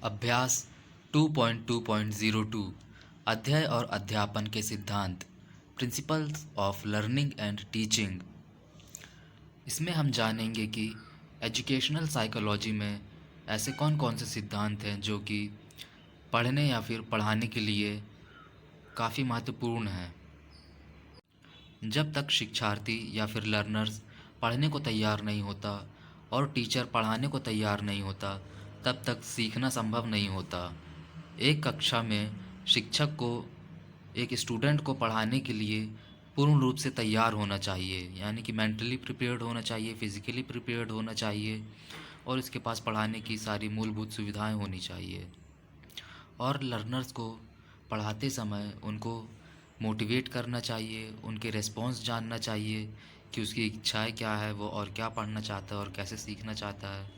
अभ्यास 2.2.02 अध्यय और अध्यापन के सिद्धांत principles of learning and teaching. इसमें हम जानेंगे कि एजुकेशनल साइकोलॉजी में ऐसे कौन कौन से सिद्धांत हैं जो कि पढ़ने या फिर पढ़ाने के लिए काफ़ी महत्वपूर्ण हैं। जब तक शिक्षार्थी या फिर लर्नर्स पढ़ने को तैयार नहीं होता और टीचर पढ़ाने को तैयार नहीं होता, तब तक सीखना संभव नहीं होता। एक कक्षा में शिक्षक को एक स्टूडेंट को पढ़ाने के लिए पूर्ण रूप से तैयार होना चाहिए, यानी कि मेंटली प्रिपेयर्ड होना चाहिए, फिज़िकली प्रिपेयर्ड होना चाहिए और इसके पास पढ़ाने की सारी मूलभूत सुविधाएं होनी चाहिए। और लर्नर्स को पढ़ाते समय उनको मोटिवेट करना चाहिए, उनके रिस्पॉन्स जानना चाहिए कि उसकी इच्छाएं क्या है, वो और क्या पढ़ना चाहता है और कैसे सीखना चाहता है।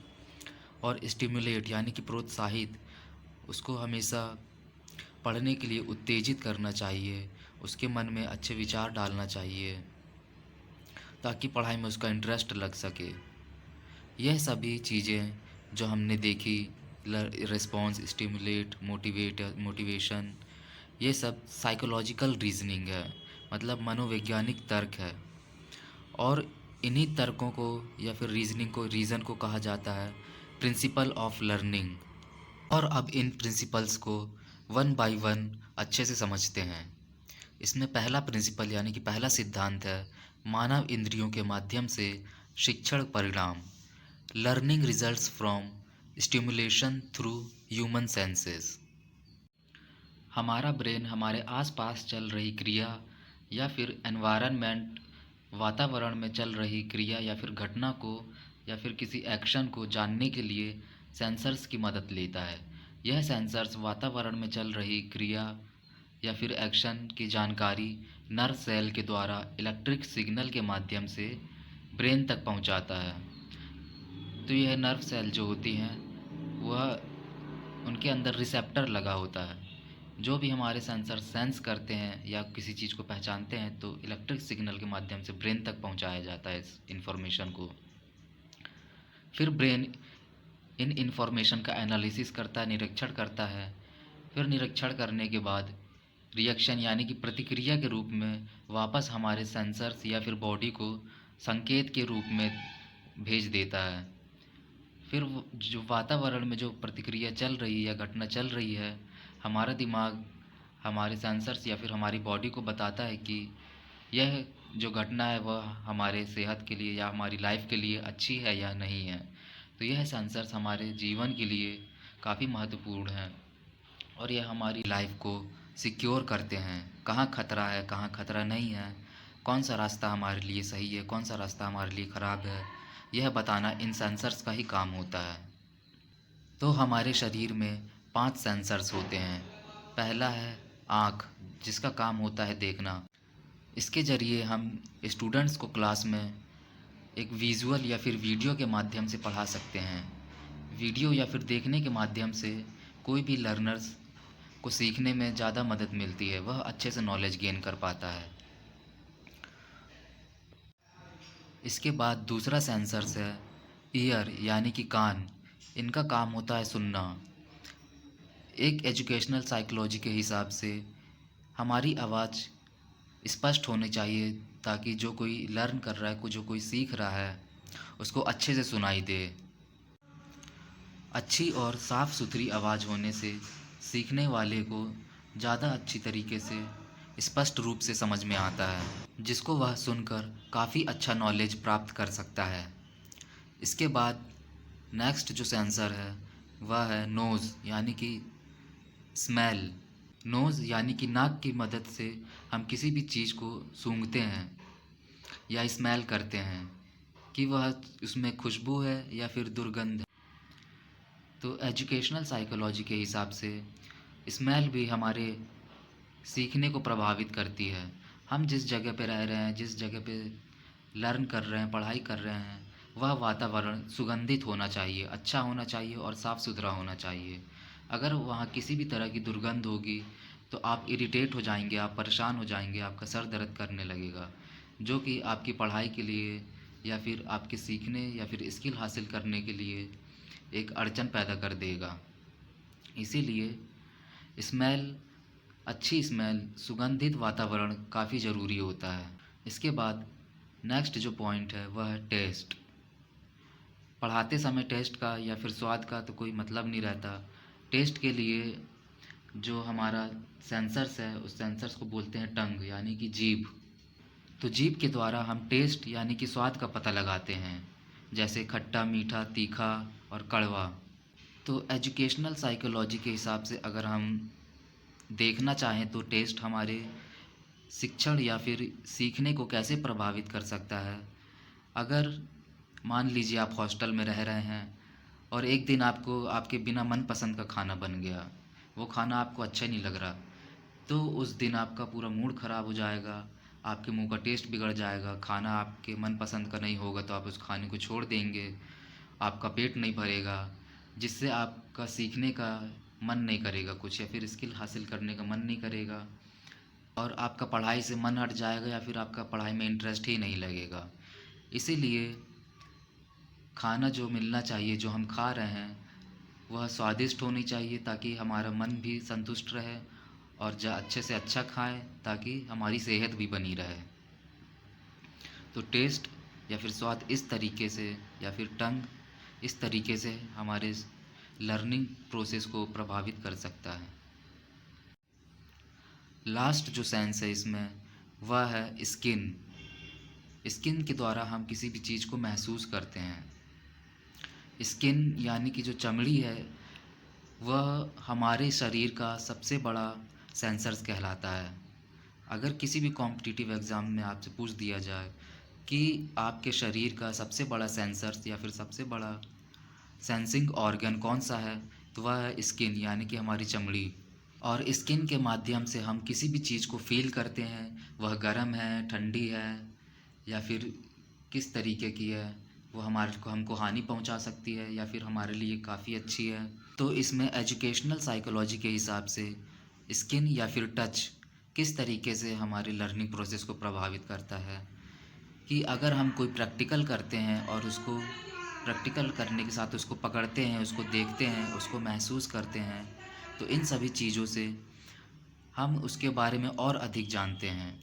और स्टिमुलेट यानी कि प्रोत्साहित, उसको हमेशा पढ़ने के लिए उत्तेजित करना चाहिए, उसके मन में अच्छे विचार डालना चाहिए ताकि पढ़ाई में उसका इंटरेस्ट लग सके। यह सभी चीज़ें जो हमने देखी, रिस्पॉन्स, स्टिमुलेट, मोटिवेशन, ये सब साइकोलॉजिकल रीजनिंग है, मतलब मनोवैज्ञानिक तर्क है। और इन्हीं तर्कों को या फिर रीज़न को कहा जाता है प्रिंसिपल ऑफ लर्निंग। और अब इन प्रिंसिपल्स को वन बाय वन अच्छे से समझते हैं। इसमें पहला प्रिंसिपल यानी कि पहला सिद्धांत है मानव इंद्रियों के माध्यम से शिक्षण परिणाम। Learning results from stimulation through human senses. हमारा ब्रेन हमारे आसपास चल रही क्रिया या फिर एनवायरनमेंट, वातावरण में चल रही क्रिया या फिर घटना को या फिर किसी एक्शन को जानने के लिए सेंसर्स की मदद लेता है। यह सेंसर्स वातावरण में चल रही क्रिया या फिर एक्शन की जानकारी नर्व सेल के द्वारा इलेक्ट्रिक सिग्नल के माध्यम से ब्रेन तक पहुंचाता है। तो यह नर्व सेल जो होती हैं वह, उनके अंदर रिसेप्टर लगा होता है। जो भी हमारे सेंसर सेंस करते हैं या किसी चीज़ को पहचानते हैं तो इलेक्ट्रिक सिग्नल के माध्यम से ब्रेन तक पहुंचाया जाता है इस इन्फॉर्मेशन को। फिर ब्रेन इन इन्फॉर्मेशन का एनालिसिस करता है, निरीक्षण करता है। फिर निरीक्षण करने के बाद रिएक्शन यानी कि प्रतिक्रिया के रूप में वापस हमारे सेंसर्स या फिर बॉडी को संकेत के रूप में भेज देता है। फिर जो वातावरण में जो प्रतिक्रिया चल रही है या घटना चल रही है, हमारा दिमाग हमारे सेंसर्स या फिर हमारी बॉडी को बताता है कि यह जो घटना है वह हमारे सेहत के लिए या हमारी लाइफ के लिए अच्छी है या नहीं है। तो यह सेंसर्स हमारे जीवन के लिए काफ़ी महत्वपूर्ण हैं और यह हमारी लाइफ को सिक्योर करते हैं। कहाँ खतरा है, कहाँ खतरा नहीं है, कौन सा रास्ता हमारे लिए सही है, कौन सा रास्ता हमारे लिए ख़राब है, यह बताना इन सेंसर्स का ही काम होता है। तो हमारे शरीर में 5 सेंसर्स होते हैं। पहला है आँख, जिसका काम होता है देखना। इसके ज़रिए हम स्टूडेंट्स को क्लास में एक विजुअल या फिर वीडियो के माध्यम से पढ़ा सकते हैं। वीडियो या फिर देखने के माध्यम से कोई भी लर्नर्स को सीखने में ज़्यादा मदद मिलती है, वह अच्छे से नॉलेज गेन कर पाता है। इसके बाद दूसरा सेंसर्स है ईयर यानी कि कान। इनका काम होता है सुनना। एक एजुकेशनल साइकोलॉजी के हिसाब से हमारी आवाज़ स्पष्ट होनी चाहिए ताकि जो कोई लर्न कर रहा है, जो कोई सीख रहा है, उसको अच्छे से सुनाई दे। अच्छी और साफ़ सुथरी आवाज़ होने से सीखने वाले को ज़्यादा अच्छी तरीके से स्पष्ट रूप से समझ में आता है, जिसको वह सुनकर काफ़ी अच्छा नॉलेज प्राप्त कर सकता है। इसके बाद नेक्स्ट जो सेंसर है वह है नोज़ यानी कि स्मेल। नोज़ यानी कि नाक की मदद से हम किसी भी चीज़ को सूंघते हैं या स्मेल करते हैं कि वह उसमें खुशबू है या फिर दुर्गंध। तो एजुकेशनल साइकोलॉजी के हिसाब से स्मेल भी हमारे सीखने को प्रभावित करती है। हम जिस जगह पे रह रहे हैं, जिस जगह पे लर्न कर रहे हैं, पढ़ाई कर रहे हैं, वह वातावरण सुगंधित होना चाहिए, अच्छा होना चाहिए और साफ़ सुथरा होना चाहिए। अगर वहाँ किसी भी तरह की दुर्गंध होगी तो आप इरिटेट हो जाएंगे, आप परेशान हो जाएंगे, आपका सर दर्द करने लगेगा, जो कि आपकी पढ़ाई के लिए या फिर आपके सीखने या फिर स्किल हासिल करने के लिए एक अड़चन पैदा कर देगा। इसीलिए स्मेल, अच्छी स्मेल, सुगंधित वातावरण काफ़ी ज़रूरी होता है। इसके बाद नेक्स्ट जो पॉइंट है वह है टेस्ट। पढ़ाते समय टेस्ट का या फिर स्वाद का तो कोई मतलब नहीं रहता। टेस्ट के लिए जो हमारा सेंसर्स है उस सेंसर्स को बोलते हैं टंग, यानी कि जीभ। तो जीभ के द्वारा हम टेस्ट यानी कि स्वाद का पता लगाते हैं, जैसे खट्टा, मीठा, तीखा और कड़वा। तो एजुकेशनल साइकोलॉजी के हिसाब से अगर हम देखना चाहें तो टेस्ट हमारे शिक्षण या फिर सीखने को कैसे प्रभावित कर सकता है। अगर मान लीजिए आप हॉस्टल में रह रहे हैं और एक दिन आपको आपके बिना मनपसंद का खाना बन गया, वो खाना आपको अच्छा नहीं लग रहा, तो उस दिन आपका पूरा मूड ख़राब हो जाएगा, आपके मुंह का टेस्ट बिगड़ जाएगा, खाना आपके मनपसंद का नहीं होगा तो आप उस खाने को छोड़ देंगे, आपका पेट नहीं भरेगा, जिससे आपका सीखने का मन नहीं करेगा कुछ, या फिर स्किल हासिल करने का मन नहीं करेगा, और आपका पढ़ाई से मन हट जाएगा या फिर आपका पढ़ाई में इंटरेस्ट ही नहीं लगेगा। इसीलिए खाना जो मिलना चाहिए, जो हम खा रहे हैं, वह स्वादिष्ट होनी चाहिए ताकि हमारा मन भी संतुष्ट रहे, और अच्छे से अच्छा खाएं ताकि हमारी सेहत भी बनी रहे। तो टेस्ट या फिर स्वाद इस तरीके से, या फिर टंग इस तरीके से हमारे लर्निंग प्रोसेस को प्रभावित कर सकता है। लास्ट जो सेंस है इसमें वह है स्किन। स्किन के द्वारा हम किसी भी चीज़ को महसूस करते हैं। स्किन यानी कि जो चमड़ी है वह हमारे शरीर का सबसे बड़ा सेंसर्स कहलाता है। अगर किसी भी कॉम्पिटिटिव एग्ज़ाम में आपसे पूछ दिया जाए कि आपके शरीर का सबसे बड़ा सेंसर्स या फिर सबसे बड़ा सेंसिंग ऑर्गन कौन सा है, तो वह है स्किन, यानी कि हमारी चमड़ी। और स्किन के माध्यम से हम किसी भी चीज़ को फील करते हैं, वह गर्म है, ठंडी है, या फिर किस तरीके की है, वो हमारे को हमको हानि पहुंचा सकती है या फिर हमारे लिए काफ़ी अच्छी है। तो इसमें एजुकेशनल साइकोलॉजी के हिसाब से स्किन या फिर टच किस तरीके से हमारे लर्निंग प्रोसेस को प्रभावित करता है, कि अगर हम कोई प्रैक्टिकल करते हैं और उसको प्रैक्टिकल करने के साथ उसको पकड़ते हैं, उसको देखते हैं, उसको महसूस करते हैं, तो इन सभी चीज़ों से हम उसके बारे में और अधिक जानते हैं।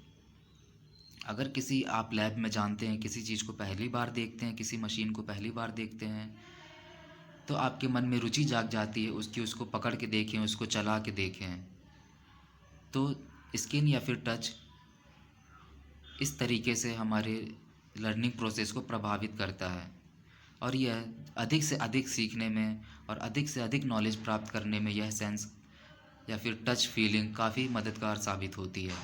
अगर किसी आप लैब में जानते हैं, किसी चीज़ को पहली बार देखते हैं, किसी मशीन को पहली बार देखते हैं, तो आपके मन में रुचि जाग जाती है उसकी, उसको पकड़ के देखें, उसको चला के देखें। तो स्किन या फिर टच इस तरीके से हमारे लर्निंग प्रोसेस को प्रभावित करता है, और यह अधिक से अधिक सीखने में और अधिक से अधिक नॉलेज प्राप्त करने में यह सेंस या फिर टच फीलिंग काफ़ी मददगार साबित होती है,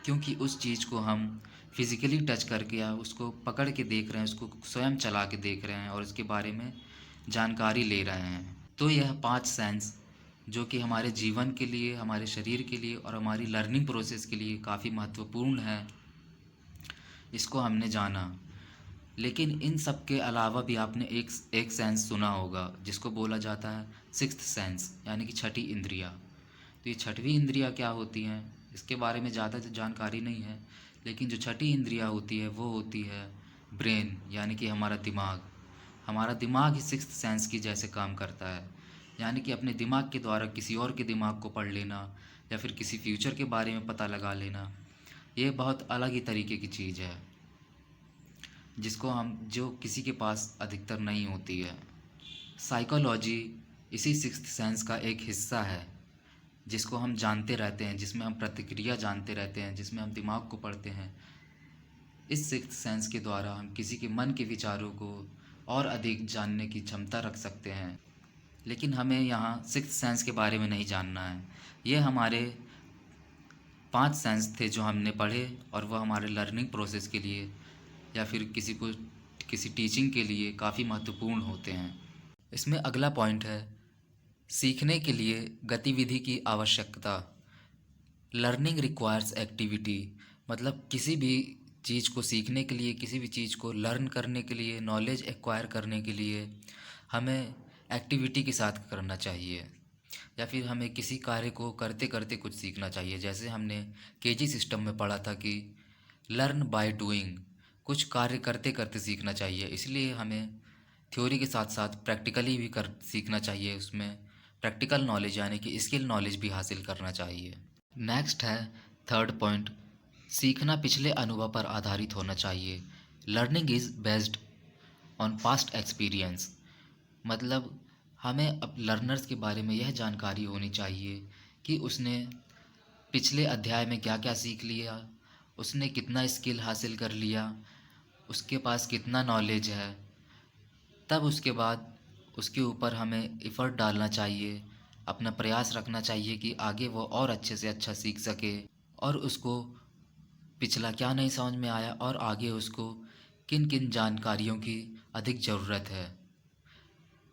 क्योंकि उस चीज़ को हम फिज़िकली टच करके या उसको पकड़ के देख रहे हैं, उसको स्वयं चला के देख रहे हैं और उसके बारे में जानकारी ले रहे हैं। तो यह 5 सेंस जो कि हमारे जीवन के लिए, हमारे शरीर के लिए और हमारी लर्निंग प्रोसेस के लिए काफ़ी महत्वपूर्ण है, इसको हमने जाना। लेकिन इन सब के अलावा भी आपने एक सेंस सुना होगा जिसको बोला जाता है सिक्स्थ सेंस, यानी कि छठी इंद्रिया। तो ये छठवीं इंद्रिया क्या होती हैं, इसके बारे में ज़्यादा जानकारी नहीं है, लेकिन जो छठी इंद्रिया होती है वो होती है ब्रेन, यानी कि हमारा दिमाग। हमारा दिमाग ही सिक्स्थ सेंस की जैसे काम करता है, यानी कि अपने दिमाग के द्वारा किसी और के दिमाग को पढ़ लेना या फिर किसी फ्यूचर के बारे में पता लगा लेना, ये बहुत अलग ही तरीके की चीज़ है जो किसी के पास अधिकतर नहीं होती है। साइकोलॉजी इसी सिक्स्थ सेंस का एक हिस्सा है जिसको हम जानते रहते हैं, जिसमें हम प्रतिक्रिया जानते रहते हैं, जिसमें हम दिमाग को पढ़ते हैं। इस सिक्स्थ सेंस के द्वारा हम किसी के मन के विचारों को और अधिक जानने की क्षमता रख सकते हैं। लेकिन हमें यहाँ सिक्स्थ सेंस के बारे में नहीं जानना है। ये हमारे 5 सेंस थे जो हमने पढ़े, और वह हमारे लर्निंग प्रोसेस के लिए या फिर किसी टीचिंग के लिए काफ़ी महत्वपूर्ण होते हैं। इसमें अगला पॉइंट है सीखने के लिए गतिविधि की आवश्यकता। लर्निंग रिक्वायर्स एक्टिविटी, मतलब किसी भी चीज़ को सीखने के लिए, किसी भी चीज़ को लर्न करने के लिए, नॉलेज एक्वायर करने के लिए हमें एक्टिविटी के साथ करना चाहिए, या फिर हमें किसी कार्य को करते करते कुछ सीखना चाहिए। जैसे हमने केजी सिस्टम में पढ़ा था कि लर्न बाय डूइंग, कुछ कार्य करते करते सीखना चाहिए। इसलिए हमें थ्योरी के साथ साथ प्रैक्टिकली भी कर सीखना चाहिए, उसमें प्रैक्टिकल नॉलेज यानी कि स्किल नॉलेज भी हासिल करना चाहिए। नेक्स्ट है थर्ड पॉइंट, सीखना पिछले अनुभव पर आधारित होना चाहिए। Learning is based on past experience. मतलब हमें अब लर्नर्स के बारे में यह जानकारी होनी चाहिए कि उसने पिछले अध्याय में क्या क्या सीख लिया, उसने कितना स्किल हासिल कर लिया, उसके पास कितना नॉलेज है। तब उसके बाद उसके ऊपर हमें एफ़र्ट डालना चाहिए, अपना प्रयास रखना चाहिए कि आगे वो और अच्छे से अच्छा सीख सके और उसको पिछला क्या नहीं समझ में आया और आगे उसको किन किन जानकारियों की अधिक ज़रूरत है।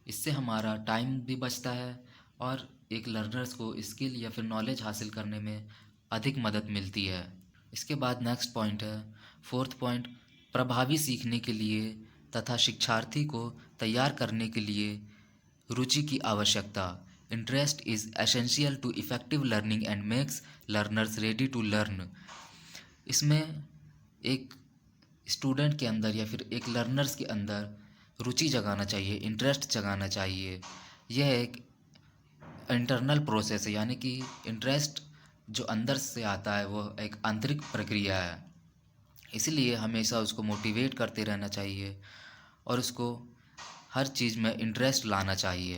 इससे हमारा टाइम भी बचता है और एक लर्नर्स को स्किल या फिर नॉलेज हासिल करने में अधिक मदद मिलती है। इसके बाद नेक्स्ट पॉइंट है फोर्थ पॉइंट, प्रभावी सीखने के लिए तथा शिक्षार्थी को तैयार करने के लिए रुचि की आवश्यकता। Interest is essential to effective learning and makes learners ready to learn. इसमें एक स्टूडेंट के अंदर या फिर एक लर्नर्स के अंदर रुचि जगाना चाहिए, इंटरेस्ट जगाना चाहिए। यह एक इंटरनल प्रोसेस है, यानी कि इंटरेस्ट जो अंदर से आता है वो एक आंतरिक प्रक्रिया है। इसलिए हमेशा उसको मोटिवेट करते रहना चाहिए और उसको हर चीज़ में इंटरेस्ट लाना चाहिए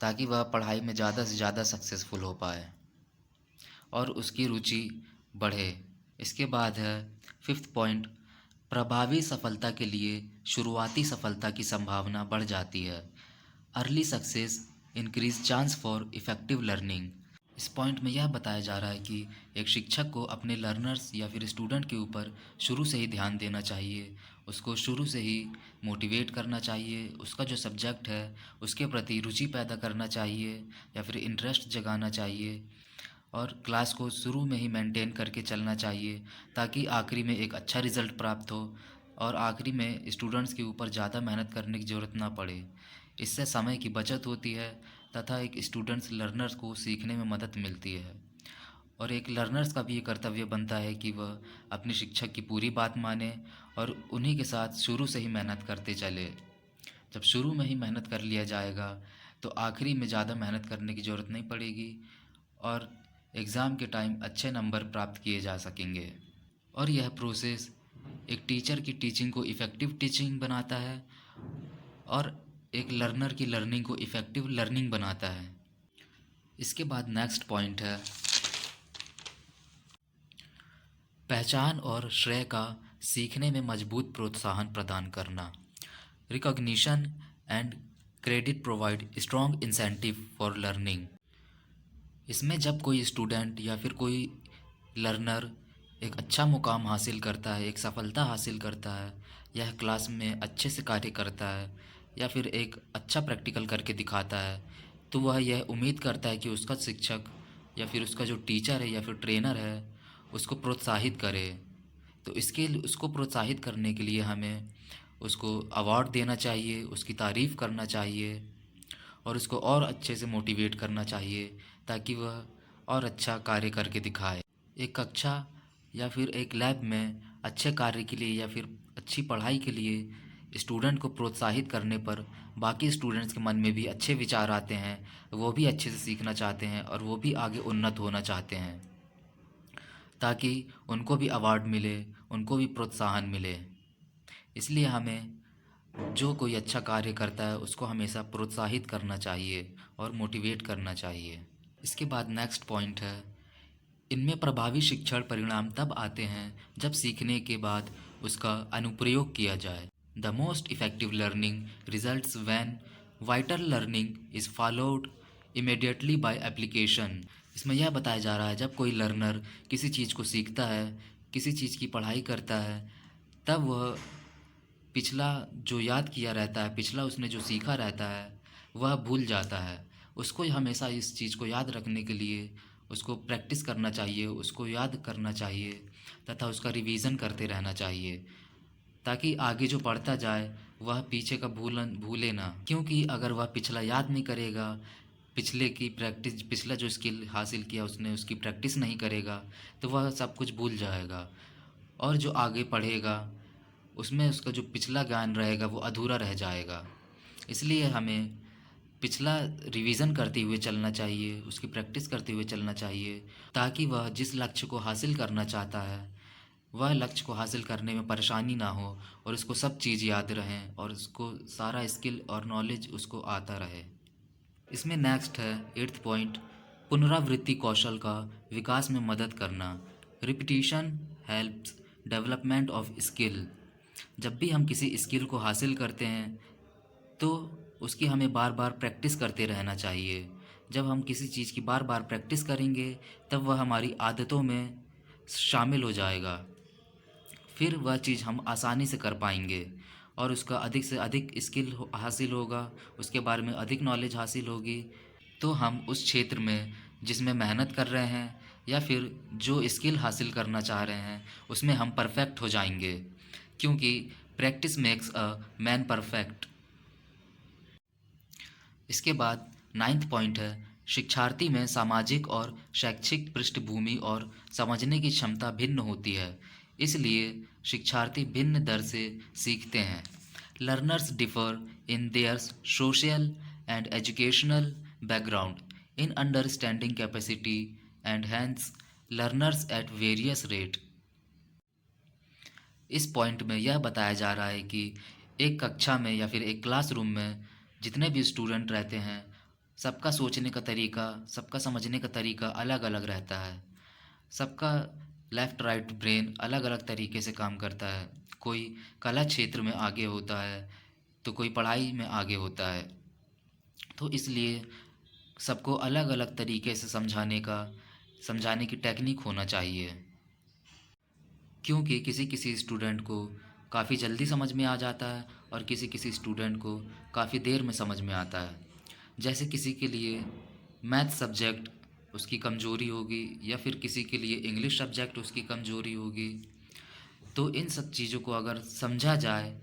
ताकि वह पढ़ाई में ज़्यादा से ज़्यादा सक्सेसफुल हो पाए और उसकी रुचि बढ़े। इसके बाद है फिफ्थ पॉइंट, प्रभावी सफलता के लिए शुरुआती सफलता की संभावना बढ़ जाती है। Early success increase chance for effective learning. इस पॉइंट में यह बताया जा रहा है कि एक शिक्षक को अपने लर्नर्स या फिर स्टूडेंट के ऊपर शुरू से ही ध्यान देना चाहिए, उसको शुरू से ही मोटिवेट करना चाहिए, उसका जो सब्जेक्ट है उसके प्रति रुचि पैदा करना चाहिए या फिर इंटरेस्ट जगाना चाहिए और क्लास को शुरू में ही मेंटेन करके चलना चाहिए ताकि आखिरी में एक अच्छा रिज़ल्ट प्राप्त हो और आखिरी में स्टूडेंट्स के ऊपर ज़्यादा मेहनत करने की ज़रूरत ना पड़े। इससे समय की बचत होती है तथा एक स्टूडेंट्स लर्नर्स को सीखने में मदद मिलती है और एक लर्नर्स का भी ये कर्तव्य बनता है कि वह अपने शिक्षक की पूरी बात माने और उन्हीं के साथ शुरू से ही मेहनत करते चले। जब शुरू में ही मेहनत कर लिया जाएगा तो आखिरी में ज़्यादा मेहनत करने की ज़रूरत नहीं पड़ेगी और एग्ज़ाम के टाइम अच्छे नंबर प्राप्त किए जा सकेंगे। और यह प्रोसेस एक टीचर की टीचिंग को इफ़ेक्टिव टीचिंग बनाता है और एक लर्नर की लर्निंग को इफ़ेक्टिव लर्निंग बनाता है। इसके बाद नेक्स्ट पॉइंट है पहचान और श्रेय का सीखने में मजबूत प्रोत्साहन प्रदान करना। Recognition and credit provide strong incentive for learning. इसमें जब कोई स्टूडेंट या फिर कोई लर्नर एक अच्छा मुकाम हासिल करता है, एक सफलता हासिल करता है, यह क्लास में अच्छे से कार्य करता है या फिर एक अच्छा प्रैक्टिकल करके दिखाता है, तो वह यह उम्मीद करता है कि उसका शिक्षक या फिर उसका जो टीचर है या फिर ट्रेनर है उसको प्रोत्साहित करे। तो इसके उसको प्रोत्साहित करने के लिए हमें उसको अवार्ड देना चाहिए, उसकी तारीफ़ करना चाहिए और उसको और अच्छे से मोटिवेट करना चाहिए ताकि वह और अच्छा कार्य करके दिखाए। एक कक्षा या फिर एक लैब में अच्छे कार्य के लिए या फिर अच्छी पढ़ाई के लिए स्टूडेंट को प्रोत्साहित करने पर बाकी स्टूडेंट्स के मन में भी अच्छे विचार आते हैं, वो भी अच्छे से सीखना चाहते हैं और वो भी आगे उन्नत होना चाहते हैं ताकि उनको भी अवार्ड मिले, उनको भी प्रोत्साहन मिले। इसलिए हमें जो कोई अच्छा कार्य करता है उसको हमेशा प्रोत्साहित करना चाहिए और मोटिवेट करना चाहिए। इसके बाद नेक्स्ट पॉइंट है इनमें प्रभावी शिक्षण परिणाम तब आते हैं जब सीखने के बाद उसका अनुप्रयोग किया जाए। The most effective learning results when vital learning is followed immediately by application. इसमें यह बताया जा रहा है जब कोई लर्नर किसी चीज़ को सीखता है, किसी चीज़ की पढ़ाई करता है, तब वह पिछला जो याद किया रहता है, पिछला उसने जो सीखा रहता है वह भूल जाता है। उसको हमेशा इस चीज़ को याद रखने के लिए उसको प्रैक्टिस करना चाहिए, उसको याद करना चाहिए तथा उसका रिवीज़न करते रहना चाहिए ताकि आगे जो पढ़ता जाए वह पीछे का भूले ना। क्योंकि अगर वह पिछला याद नहीं करेगा, पिछले की प्रैक्टिस, पिछला जो स्किल हासिल किया उसने उसकी प्रैक्टिस नहीं करेगा तो वह सब कुछ भूल जाएगा और जो आगे पढ़ेगा उसमें उसका जो पिछला ज्ञान रहेगा वो अधूरा रह जाएगा। इसलिए हमें पिछला रिवीजन करते हुए चलना चाहिए, उसकी प्रैक्टिस करते हुए चलना चाहिए, ताकि वह जिस लक्ष्य को हासिल करना चाहता है वह लक्ष्य को हासिल करने में परेशानी ना हो और उसको सब चीज़ याद रहें और उसको सारा स्किल और नॉलेज उसको आता रहे। इसमें नेक्स्ट है 8th पॉइंट, पुनरावृत्ति कौशल का विकास में मदद करना। Repetition helps development of skill. जब भी हम किसी स्किल को हासिल करते हैं तो उसकी हमें बार बार प्रैक्टिस करते रहना चाहिए। जब हम किसी चीज़ की बार बार प्रैक्टिस करेंगे तब वह हमारी आदतों में शामिल हो जाएगा, फिर वह चीज़ हम आसानी से कर पाएंगे और उसका अधिक से अधिक स्किल हासिल होगा, उसके बारे में अधिक नॉलेज हासिल होगी। तो हम उस क्षेत्र में जिसमें मेहनत कर रहे हैं या फिर जो स्किल हासिल करना चाह रहे हैं उसमें हम परफेक्ट हो जाएंगे, क्योंकि practice makes a man perfect. इसके बाद 9th पॉइंट है, शिक्षार्थी में सामाजिक और शैक्षिक पृष्ठभूमि और समझने की क्षमता भिन्न होती है, इसलिए शिक्षार्थी भिन्न दर से सीखते हैं। Learners differ in their social and educational background in understanding capacity and hence learners at various rate. इस पॉइंट में यह बताया जा रहा है कि एक कक्षा में या फिर एक क्लासरूम में जितने भी स्टूडेंट रहते हैं सबका सोचने का तरीका, सबका समझने का तरीका अलग अलग रहता है। सबका लेफ़्ट राइट ब्रेन अलग अलग तरीके से काम करता है। कोई कला क्षेत्र में आगे होता है तो कोई पढ़ाई में आगे होता है। तो इसलिए सबको अलग अलग तरीके से समझाने की टेक्निक होना चाहिए, क्योंकि किसी किसी स्टूडेंट को काफ़ी जल्दी समझ में आ जाता है और किसी किसी स्टूडेंट को काफ़ी देर में समझ में आता है। जैसे किसी के लिए मैथ सब्जेक्ट उसकी कमज़ोरी होगी या फिर किसी के लिए इंग्लिश सब्जेक्ट उसकी कमज़ोरी होगी। तो इन सब चीज़ों को अगर समझा जाए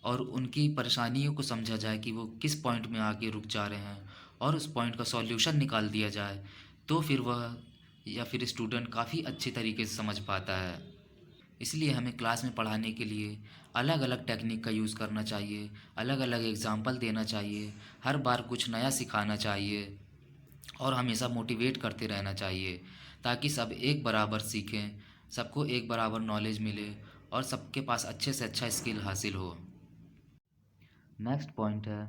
और उनकी परेशानियों को समझा जाए कि वो किस पॉइंट में आगे रुक जा रहे हैं और उस पॉइंट का सॉल्यूशन निकाल दिया जाए, तो फिर वह या फिर स्टूडेंट काफ़ी अच्छे तरीके से समझ पाता है। इसलिए हमें क्लास में पढ़ाने के लिए अलग अलग टेक्निक का यूज़ करना चाहिए, अलग अलग एग्ज़ाम्पल देना चाहिए, हर बार कुछ नया सिखाना चाहिए और हमेशा मोटिवेट करते रहना चाहिए, ताकि सब एक बराबर सीखें, सबको एक बराबर नॉलेज मिले और सबके पास अच्छे से अच्छा स्किल हासिल हो। नेक्स्ट पॉइंट है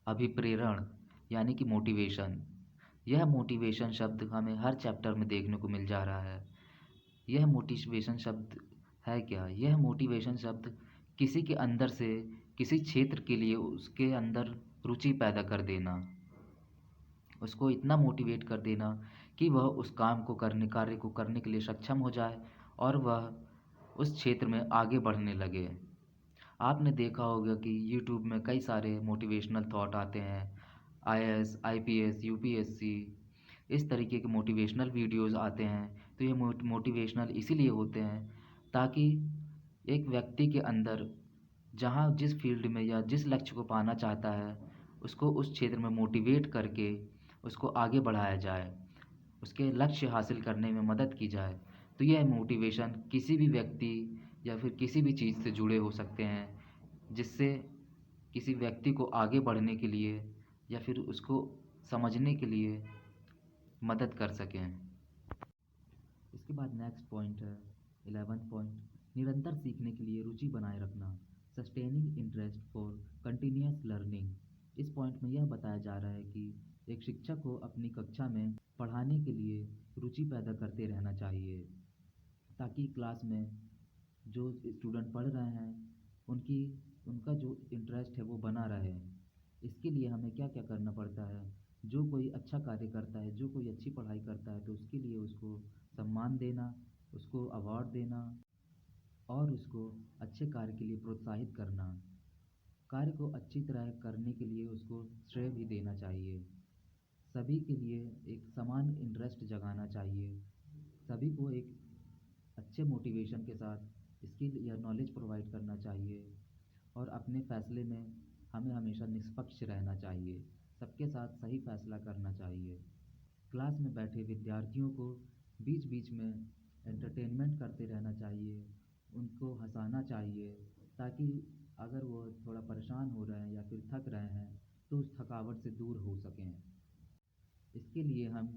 अभिप्रेरण, यानी कि मोटिवेशन। यह मोटिवेशन शब्द हमें हर चैप्टर में देखने को मिल जा रहा है। यह मोटिवेशन शब्द है क्या? यह मोटिवेशन शब्द किसी के अंदर से किसी क्षेत्र के लिए उसके अंदर रुचि पैदा कर देना, उसको इतना मोटिवेट कर देना कि वह उस कार्य को करने के लिए सक्षम हो जाए और वह उस क्षेत्र में आगे बढ़ने लगे। आपने देखा होगा कि यूट्यूब में कई सारे मोटिवेशनल थॉट आते हैं, आईएएस, आईपीएस, यूपीएससी, इस तरीके के मोटिवेशनल वीडियोस आते हैं। तो ये मोटिवेशनल इसीलिए होते हैं ताकि एक व्यक्ति के अंदर जहाँ जिस फील्ड में या जिस लक्ष्य को पाना चाहता है उसको उस क्षेत्र में मोटिवेट करके उसको आगे बढ़ाया जाए, उसके लक्ष्य हासिल करने में मदद की जाए। तो यह मोटिवेशन किसी भी व्यक्ति या फिर किसी भी चीज़ से जुड़े हो सकते हैं, जिससे किसी व्यक्ति को आगे बढ़ने के लिए या फिर उसको समझने के लिए मदद कर सकें। इसके बाद नेक्स्ट पॉइंट है 11th पॉइंट, निरंतर सीखने के लिए रुचि बनाए रखना। Sustaining interest for continuous learning. इस पॉइंट में यह बताया जा रहा है कि एक शिक्षक को अपनी कक्षा में पढ़ाने के लिए रुचि पैदा करते रहना चाहिए, ताकि क्लास में जो स्टूडेंट पढ़ रहे हैं उनकी उनका जो इंटरेस्ट है वो बना रहे। इसके लिए हमें क्या क्या करना पड़ता है? जो कोई अच्छा कार्य करता है, जो कोई अच्छी पढ़ाई करता है, तो उसके लिए उसको सम्मान देना, उसको अवार्ड देना और उसको अच्छे कार्य के लिए प्रोत्साहित करना। कार्य को अच्छी तरह करने के लिए उसको श्रेय भी देना चाहिए। सभी के लिए एक समान इंटरेस्ट जगाना चाहिए। सभी को एक अच्छे मोटिवेशन के साथ स्किल या नॉलेज प्रोवाइड करना चाहिए और अपने फैसले में हमें हमेशा निष्पक्ष रहना चाहिए। सबके साथ सही फैसला करना चाहिए। क्लास में बैठे विद्यार्थियों को बीच बीच में एंटरटेनमेंट करते रहना चाहिए, उनको हंसाना चाहिए, ताकि अगर वो थोड़ा परेशान हो रहे हैं या फिर थक रहे हैं तो उस थकावट से दूर हो सकें। इसके लिए हम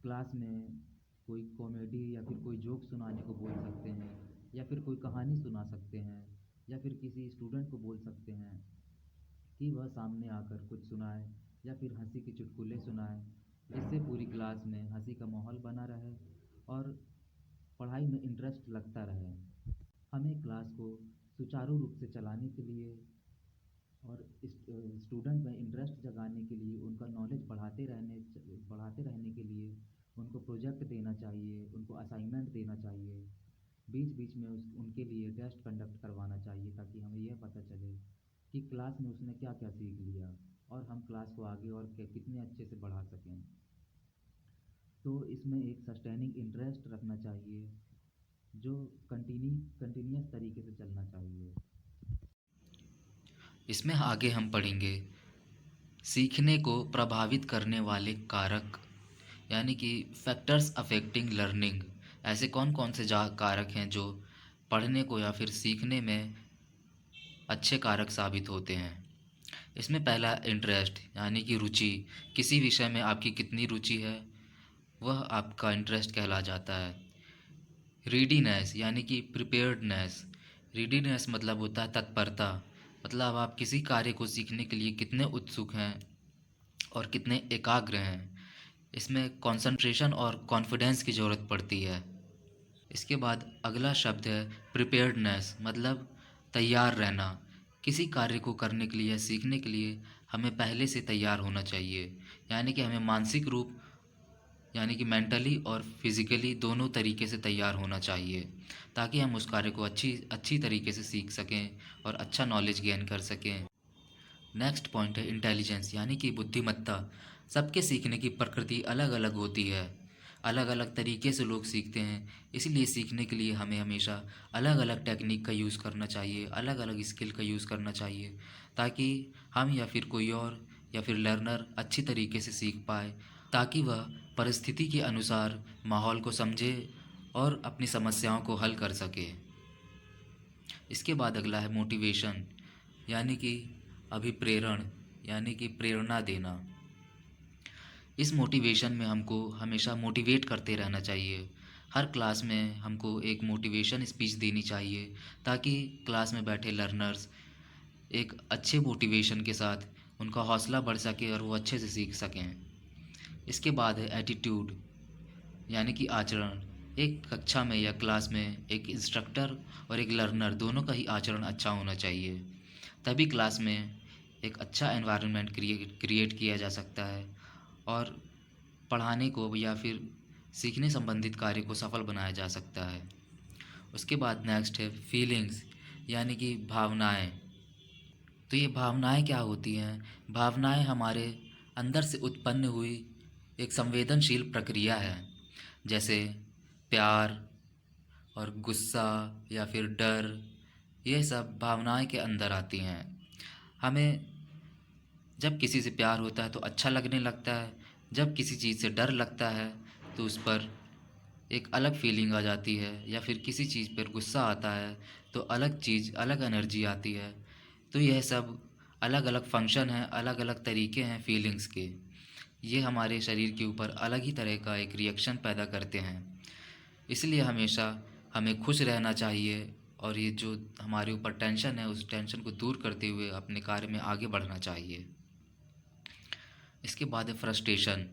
क्लास में कोई कॉमेडी या फिर कोई जोक सुनाने को बोल सकते हैं, या फिर कोई कहानी सुना सकते हैं, या फिर किसी स्टूडेंट को बोल सकते हैं कि वह सामने आकर कुछ सुनाए, या फिर हंसी के चुटकुले सुनाए, जिससे पूरी क्लास में हंसी का माहौल बना रहे और पढ़ाई में इंटरेस्ट लगता रहे। हमें क्लास को सुचारू रूप से चलाने के लिए और स्टूडेंट में इंटरेस्ट जगाने के लिए, उनका नॉलेज बढ़ाते रहने के लिए उनको प्रोजेक्ट देना चाहिए, उनको असाइनमेंट देना चाहिए, बीच बीच में उनके लिए टेस्ट कंडक्ट करवाना चाहिए, ताकि हमें यह पता चले कि क्लास में उसने क्या क्या सीख लिया और हम क्लास को आगे और कितने अच्छे से बढ़ा सकें। तो इसमें एक सस्टेनिंग इंटरेस्ट रखना चाहिए, जो कंटिन्यूस तरीके से चलना चाहिए। इसमें आगे हम पढ़ेंगे सीखने को प्रभावित करने वाले कारक, यानी कि फैक्टर्स अफेक्टिंग लर्निंग। ऐसे कौन कौन से कारक हैं जो पढ़ने को या फिर सीखने में अच्छे कारक साबित होते हैं। इसमें पहला इंटरेस्ट, यानी कि रुचि। किसी विषय में आपकी कितनी रुचि है वह आपका इंटरेस्ट कहला जाता है। रीडीनेस, यानी कि प्रिपेयर्डनेस। रीडीनेस मतलब होता है तत्परता, मतलब आप किसी कार्य को सीखने के लिए कितने उत्सुक हैं और कितने एकाग्र हैं। इसमें कंसंट्रेशन और कॉन्फिडेंस की ज़रूरत पड़ती है। इसके बाद अगला शब्द है प्रिपेयर्डनेस, मतलब तैयार रहना। किसी कार्य को करने के लिए या सीखने के लिए हमें पहले से तैयार होना चाहिए, यानी कि हमें मानसिक रूप, यानी कि मेंटली और फिज़िकली दोनों तरीके से तैयार होना चाहिए, ताकि हम उस कार्य को अच्छी तरीके से सीख सकें और अच्छा नॉलेज गेन कर सकें। नेक्स्ट पॉइंट है इंटेलिजेंस, यानी कि बुद्धिमत्ता। सबके सीखने की प्रकृति अलग अलग होती है, अलग अलग तरीके से लोग सीखते हैं, इसलिए सीखने के लिए हमें हमेशा अलग अलग टेक्निक का यूज़ करना चाहिए, अलग अलग स्किल का यूज़ करना चाहिए, ताकि हम या फिर कोई और या फिर लर्नर अच्छी तरीके से सीख पाए, ताकि वह परिस्थिति के अनुसार माहौल को समझे और अपनी समस्याओं को हल कर सके। इसके बाद अगला है मोटिवेशन, यानी कि अभिप्रेरण, यानी कि प्रेरणा देना। इस मोटिवेशन में हमको हमेशा मोटिवेट करते रहना चाहिए। हर क्लास में हमको एक मोटिवेशन स्पीच देनी चाहिए, ताकि क्लास में बैठे लर्नर्स एक अच्छे मोटिवेशन के साथ उनका हौसला बढ़ सके और वो अच्छे से सीख सकें। इसके बाद है एटीट्यूड, यानी कि आचरण। एक कक्षा में या क्लास में एक इंस्ट्रक्टर और एक लर्नर दोनों का ही आचरण अच्छा होना चाहिए, तभी क्लास में एक अच्छा एनवायरनमेंट क्रिएट किया जा सकता है और पढ़ाने को या फिर सीखने संबंधित कार्य को सफल बनाया जा सकता है। उसके बाद नेक्स्ट है फीलिंग्स, यानी कि भावनाएं। तो ये भावनाएं क्या होती हैं? भावनाएं हमारे अंदर से उत्पन्न हुई एक संवेदनशील प्रक्रिया है, जैसे प्यार और गुस्सा या फिर डर। ये सब भावनाएं के अंदर आती हैं। हमें जब किसी से प्यार होता है तो अच्छा लगने लगता है, जब किसी चीज़ से डर लगता है तो उस पर एक अलग फीलिंग आ जाती है, या फिर किसी चीज़ पर गुस्सा आता है तो अलग चीज़, अलग एनर्जी आती है। तो यह सब अलग अलग फंक्शन हैं, अलग अलग तरीके हैं फीलिंग्स के। ये हमारे शरीर के ऊपर अलग ही तरह का एक रिएक्शन पैदा करते हैं। इसलिए हमेशा हमें खुश रहना चाहिए और ये जो हमारे ऊपर टेंशन है उस टेंशन को दूर करते हुए अपने कार्य में आगे बढ़ना चाहिए। इसके बाद है फ्रस्ट्रेशन।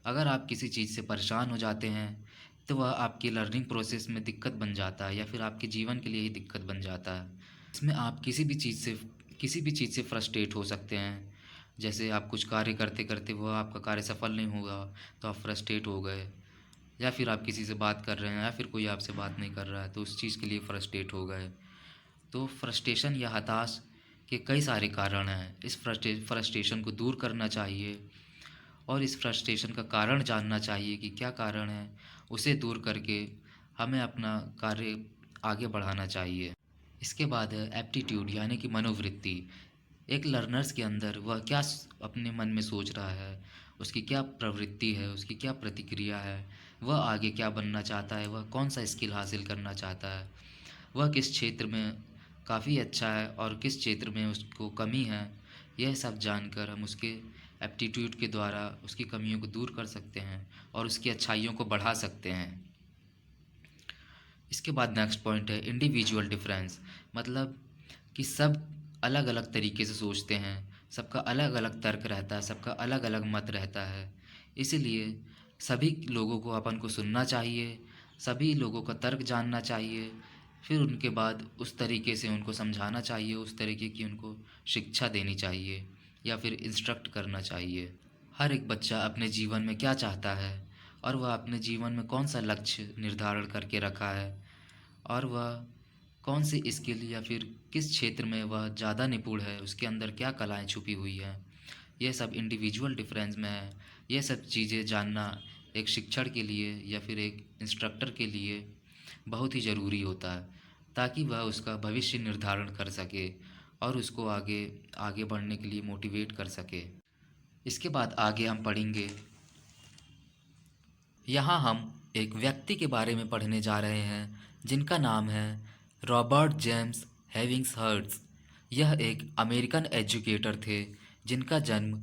अगर आप किसी चीज़ से परेशान हो जाते हैं तो वह आपकी लर्निंग प्रोसेस में दिक्कत बन जाता है, या फिर आपके जीवन के लिए ही दिक्कत बन जाता है। इसमें आप किसी भी चीज़ से फ्रस्ट्रेट हो सकते हैं। जैसे आप कुछ कार्य करते करते वह आपका कार्य सफल नहीं होगा तो आप फ्रस्ट्रेट हो गए, या फिर आप किसी से बात कर रहे हैं या फिर कोई आपसे बात नहीं कर रहा है तो उस चीज़ के लिए फ्रस्ट्रेट हो गए। तो फ्रस्ट्रेशन या हताश के कई सारे कारण हैं। इस फ्रस्ट्रेशन को दूर करना चाहिए और इस फ्रस्ट्रेशन का कारण जानना चाहिए कि क्या कारण है, उसे दूर करके हमें अपना कार्य आगे बढ़ाना चाहिए। इसके बाद है एप्टीट्यूड, यानी कि मनोवृत्ति। एक लर्नर्स के अंदर वह क्या अपने मन में सोच रहा है, उसकी क्या प्रवृत्ति है, उसकी क्या प्रतिक्रिया है, वह आगे क्या बनना चाहता है, वह कौन सा स्किल हासिल करना चाहता है, वह किस क्षेत्र में काफ़ी अच्छा है और किस क्षेत्र में उसको कमी है, यह सब जानकर हम उसके एप्टीट्यूड के द्वारा उसकी कमियों को दूर कर सकते हैं और उसकी अच्छाइयों को बढ़ा सकते हैं। इसके बाद नेक्स्ट पॉइंट है इंडिविजुअल डिफरेंस, मतलब कि सब अलग अलग तरीके से सोचते हैं, सबका अलग अलग तर्क रहता है, सबका अलग अलग मत रहता है। इसीलिए सभी लोगों को अपन को सुनना चाहिए, सभी लोगों का तर्क जानना चाहिए, फिर उनके बाद उस तरीके से उनको समझाना चाहिए, उस तरीके की उनको शिक्षा देनी चाहिए या फिर इंस्ट्रक्ट करना चाहिए। हर एक बच्चा अपने जीवन में क्या चाहता है और वह अपने जीवन में कौन सा लक्ष्य निर्धारण करके रखा है और वह कौन सी स्किल या फिर किस क्षेत्र में वह ज़्यादा निपुण है, उसके अंदर क्या कलाएं छुपी हुई हैं, यह सब इंडिविजुअल डिफरेंस में है। यह सब चीज़ें जानना एक शिक्षक के लिए या फिर एक इंस्ट्रक्टर के लिए बहुत ही ज़रूरी होता है, ताकि वह उसका भविष्य निर्धारण कर सके और उसको आगे आगे बढ़ने के लिए मोटिवेट कर सके। इसके बाद आगे हम पढ़ेंगे, यहाँ हम एक व्यक्ति के बारे में पढ़ने जा रहे हैं जिनका नाम है रॉबर्ट जेम्स हेविंग्स हर्ट्ज़। यह एक अमेरिकन एजुकेटर थे जिनका जन्म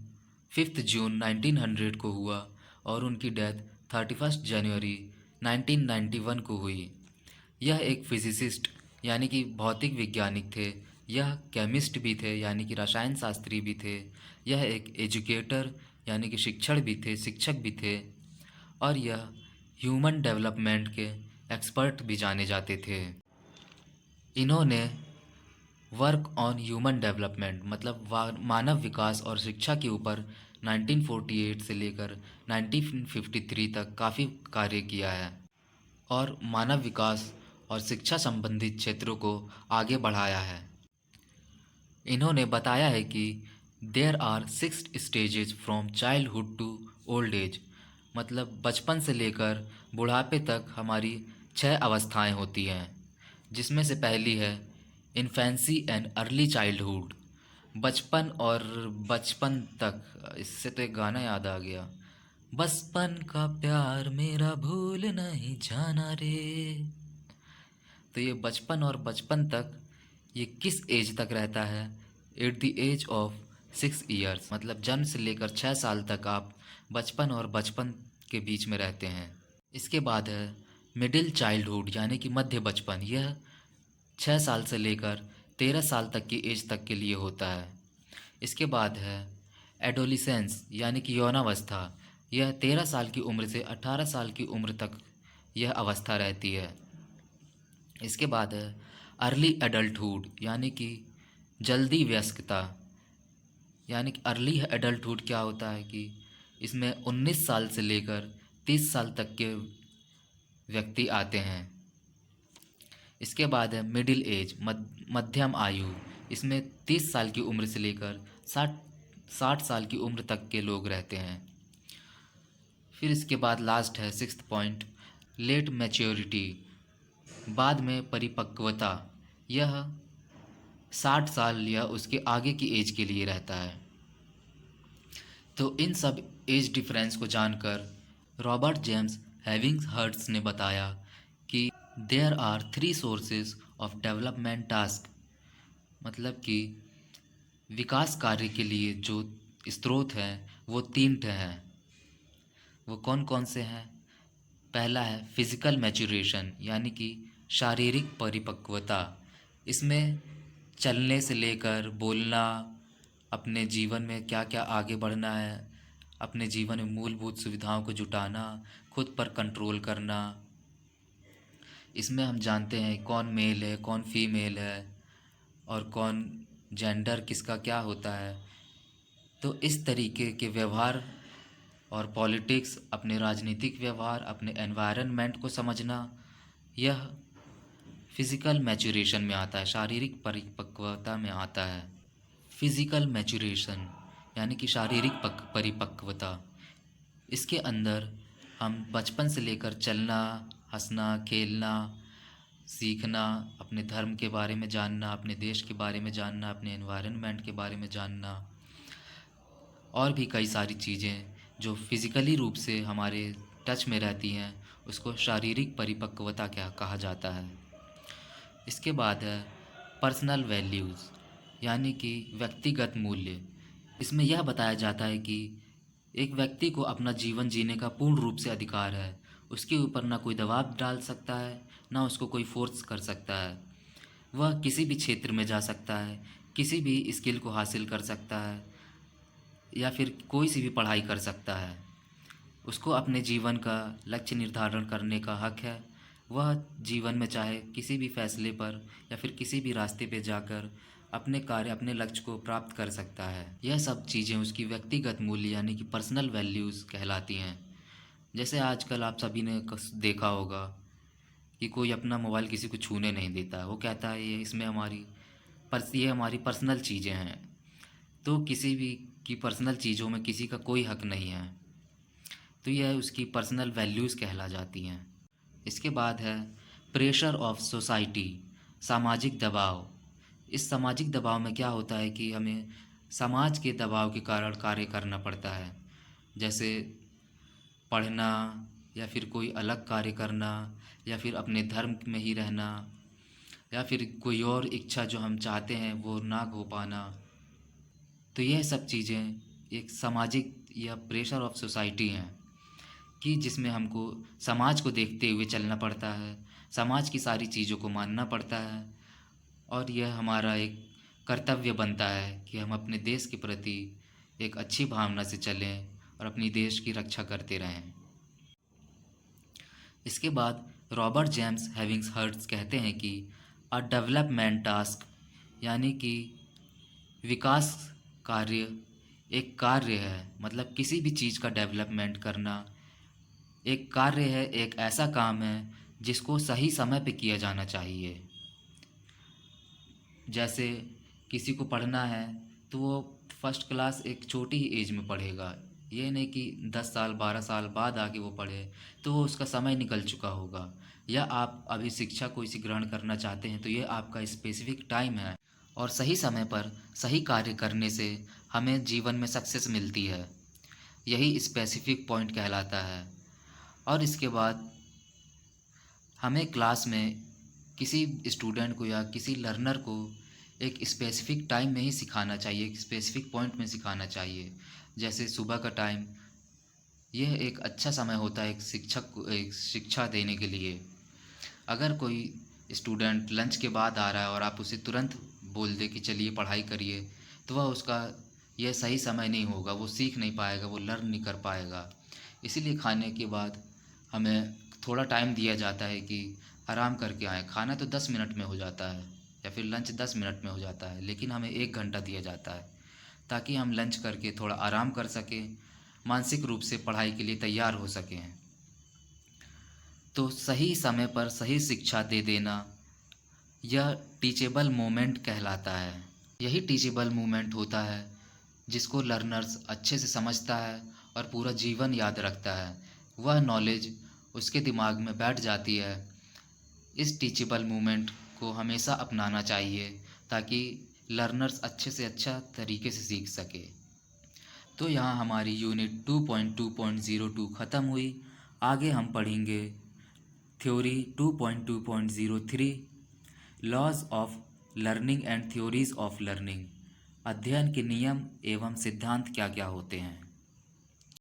5 जून 1900 को हुआ और उनकी डेथ 31 जनवरी 1991 को हुई। यह एक फिजिसिस्ट यानी कि भौतिक वैज्ञानिक थे, यह केमिस्ट भी थे यानी कि रसायन शास्त्री भी थे, यह एक एजुकेटर यानी कि शिक्षक भी थे और यह ह्यूमन डेवलपमेंट के एक्सपर्ट भी जाने जाते थे। इन्होंने वर्क ऑन ह्यूमन डेवलपमेंट मतलब मानव विकास और शिक्षा के ऊपर 1948 से लेकर 1953 तक काफ़ी कार्य किया है और मानव विकास और शिक्षा संबंधित क्षेत्रों को आगे बढ़ाया है। इन्होंने बताया है कि there are 6 stages from childhood to old age, मतलब बचपन से लेकर बुढ़ापे तक हमारी 6 अवस्थाएं होती हैं, जिसमें से पहली है इन्फेंसी एंड अर्ली चाइल्डहुड, बचपन और बचपन तक। इससे तो एक गाना याद आ गया, बचपन का प्यार मेरा भूल नहीं जाना रे। तो ये बचपन और बचपन तक ये किस एज तक रहता है? At the age of 6 years, मतलब जन्म से लेकर 6 साल तक आप बचपन और बचपन के बीच में रहते हैं। इसके बाद है मिडिल चाइल्डहुड यानी कि मध्य बचपन, यह 6 साल से लेकर 13 साल तक की एज तक के लिए होता है। इसके बाद है एडोलिसेंस यानी कि यौनावस्था, यह 13 साल की उम्र से 18 साल की उम्र तक यह अवस्था रहती है। इसके बाद है अर्ली एडल्टहुड यानी कि जल्दी वयस्कता, यानी कि अर्ली एडल्टहुड क्या होता है कि इसमें 19 साल से लेकर 30 साल तक के व्यक्ति आते हैं। इसके बाद है मिडिल एज मध्यम आयु, इसमें 30 साल की उम्र से लेकर 60 साल की उम्र तक के लोग रहते हैं। फिर इसके बाद लास्ट है 6th पॉइंट लेट मैच्योरिटी, बाद में परिपक्वता, यह 60 साल या उसके आगे की एज के लिए रहता है। तो इन सब एज डिफरेंस को जानकर रॉबर्ट जेम्स हेविंग्स हर्ट्ज़ ने बताया कि there are 3 sources of development task, मतलब कि विकास कार्य के लिए जो स्रोत हैं वो 3 हैं। वो कौन कौन से हैं? पहला है फिज़िकल मैच्योरेशन यानी कि शारीरिक परिपक्वता, इसमें चलने से लेकर बोलना, अपने जीवन में क्या क्या आगे बढ़ना है, अपने जीवन में मूलभूत सुविधाओं को जुटाना, खुद पर कंट्रोल करना। इसमें हम जानते हैं कौन मेल है कौन फीमेल है और कौन जेंडर किसका क्या होता है। तो इस तरीके के व्यवहार और पॉलिटिक्स, अपने राजनीतिक व्यवहार, अपने एनवायरनमेंट को समझना, यह फिज़िकल मैच्योरेशन में आता है, शारीरिक परिपक्वता में आता है। फिज़िकल मैच्योरेशन यानी कि शारीरिक परिपक्वता, इसके अंदर हम बचपन से लेकर चलना, हंसना, खेलना, सीखना, अपने धर्म के बारे में जानना, अपने देश के बारे में जानना, अपने एनवायरनमेंट के बारे में जानना और भी कई सारी चीज़ें जो फिज़िकली रूप से हमारे टच में रहती हैं, उसको शारीरिक परिपक्वता क्या कहा जाता है। इसके बाद है पर्सनल वैल्यूज़ यानी कि व्यक्तिगत मूल्य, इसमें यह बताया जाता है कि एक व्यक्ति को अपना जीवन जीने का पूर्ण रूप से अधिकार है। उसके ऊपर ना कोई दबाव डाल सकता है, ना उसको कोई फोर्स कर सकता है। वह किसी भी क्षेत्र में जा सकता है, किसी भी स्किल को हासिल कर सकता है या फिर कोई सी भी पढ़ाई कर सकता है। उसको अपने जीवन का लक्ष्य निर्धारण करने का हक है। वह जीवन में चाहे किसी भी फैसले पर या फिर किसी भी रास्ते पे जाकर अपने कार्य, अपने लक्ष्य को प्राप्त कर सकता है। यह सब चीज़ें उसकी व्यक्तिगत मूल्य यानी कि पर्सनल वैल्यूज़ कहलाती हैं। जैसे आजकल आप सभी ने देखा होगा कि कोई अपना मोबाइल किसी को छूने नहीं देता। वो कहता है ये हमारी पर्सनल चीज़ें हैं। तो किसी भी की पर्सनल चीज़ों में किसी का कोई हक नहीं है। तो यह उसकी पर्सनल वैल्यूज़ कहला जाती हैं। इसके बाद है प्रेशर ऑफ सोसाइटी, सामाजिक दबाव। इस सामाजिक दबाव में क्या होता है कि हमें समाज के दबाव के कारण कार्य करना पड़ता है। जैसे पढ़ना या फिर कोई अलग कार्य करना या फिर अपने धर्म में ही रहना या फिर कोई और इच्छा जो हम चाहते हैं वो ना हो पाना। तो यह सब चीज़ें एक सामाजिक या प्रेशर ऑफ सोसाइटी हैं कि जिसमें हमको समाज को देखते हुए चलना पड़ता है, समाज की सारी चीज़ों को मानना पड़ता है और यह हमारा एक कर्तव्य बनता है कि हम अपने देश के प्रति एक अच्छी भावना से चलें और अपनी देश की रक्षा करते रहें। इसके बाद रॉबर्ट जेम्स हैविंग्स हर्ट्ज़ कहते हैं कि अ डेवलपमेंट टास्क यानी कि विकास कार्य एक कार्य है, मतलब किसी भी चीज़ का डेवलपमेंट करना एक कार्य है, एक ऐसा काम है जिसको सही समय पे किया जाना चाहिए। जैसे किसी को पढ़ना है तो वो फर्स्ट क्लास एक छोटी ही एज में पढ़ेगा। ये नहीं कि 10 साल 12 साल बाद आके वो पढ़े, तो वो उसका समय निकल चुका होगा। या आप अभी शिक्षा कोई सी ग्रहण करना चाहते हैं तो ये आपका स्पेसिफिक टाइम है और सही समय पर सही कार्य करने से हमें जीवन में सक्सेस मिलती है। यही स्पेसिफिक पॉइंट कहलाता है। और इसके बाद हमें क्लास में किसी स्टूडेंट को या किसी लर्नर को एक स्पेसिफिक टाइम में ही सिखाना चाहिए, एक स्पेसिफिक पॉइंट में सिखाना चाहिए। जैसे सुबह का टाइम, यह एक अच्छा समय होता है एक शिक्षक को एक शिक्षा देने के लिए। अगर कोई स्टूडेंट लंच के बाद आ रहा है और आप उसे तुरंत बोल दे कि चलिए पढ़ाई करिए, तो वह उसका यह सही समय नहीं होगा, वो सीख नहीं पाएगा, वो लर्न नहीं कर पाएगा। इसीलिए खाने के बाद हमें थोड़ा टाइम दिया जाता है कि आराम करके आएँ। खाना तो 10 मिनट में हो जाता है या फिर लंच 10 मिनट में हो जाता है, लेकिन हमें 1 घंटा दिया जाता है ताकि हम लंच करके थोड़ा आराम कर सकें, मानसिक रूप से पढ़ाई के लिए तैयार हो सकें। तो सही समय पर सही शिक्षा दे देना यह टीचेबल मोमेंट कहलाता है। यही टीचेबल मोमेंट होता है जिसको लर्नर्स अच्छे से समझता है और पूरा जीवन याद रखता है। वह नॉलेज उसके दिमाग में बैठ जाती है। इस टीचेबल मोमेंट को हमेशा अपनाना चाहिए ताकि लर्नर्स अच्छे से अच्छा तरीके से सीख सके। तो यहाँ हमारी यूनिट 2.2.02 ख़त्म हुई। आगे हम पढ़ेंगे theory 2.2.03 laws of learning and theories of learning. अध्ययन के नियम एवं सिद्धांत क्या क्या होते हैं।